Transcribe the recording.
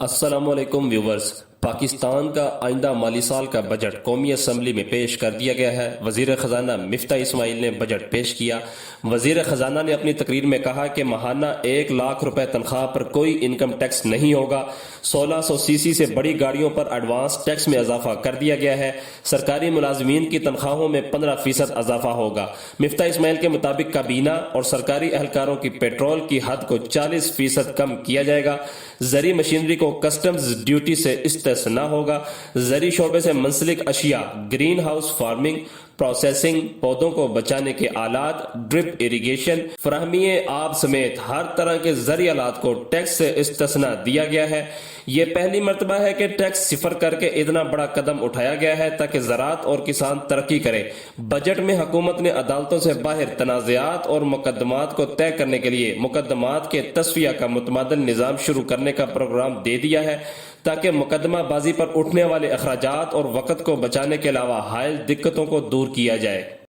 السلام علیکم ویورز۔ پاکستان کا آئندہ مالی سال کا بجٹ قومی اسمبلی میں پیش کر دیا گیا ہے۔ وزیر خزانہ مفتاح اسماعیل نے بجٹ پیش کیا۔ وزیر خزانہ نے اپنی تقریر میں کہا کہ ماہانہ 1,00,000 روپے تنخواہ پر کوئی انکم ٹیکس نہیں ہوگا۔ 1600 سی سی سے بڑی گاڑیوں پر ایڈوانس ٹیکس میں اضافہ کر دیا گیا ہے۔ سرکاری ملازمین کی تنخواہوں میں 15% اضافہ ہوگا۔ مفتاح اسماعیل کے مطابق کابینہ اور سرکاری اہلکاروں کی پیٹرول کی حد کو 40% کم کیا جائے گا۔ زرعی مشینری کو کسٹمز ڈیوٹی سے استثناء ہوگا۔ زرعی شعبے سے منسلک اشیاء، گرین ہاؤس فارمنگ، پروسیسنگ، پودوں کو بچانے کے آلات، ڈرپ اریگیشن، فراہمی آب سمیت ہر طرح کے زرعی آلات کو ٹیکس سے استثناء دیا گیا ہے۔ یہ پہلی مرتبہ ہے کہ ٹیکس صفر کر کے اتنا بڑا قدم اٹھایا گیا ہے تاکہ زراعت اور کسان ترقی کرے۔ بجٹ میں حکومت نے عدالتوں سے باہر تنازعات اور مقدمات کو طے کرنے کے لیے مقدمات کے تصفیہ کا متبادل نظام شروع کرنے کا پروگرام دے دیا ہے تاکہ مقدمہ بازی پر اٹھنے والے اخراجات اور وقت کو بچانے کے علاوہ حائل دقتوں کو دور کیا جائے۔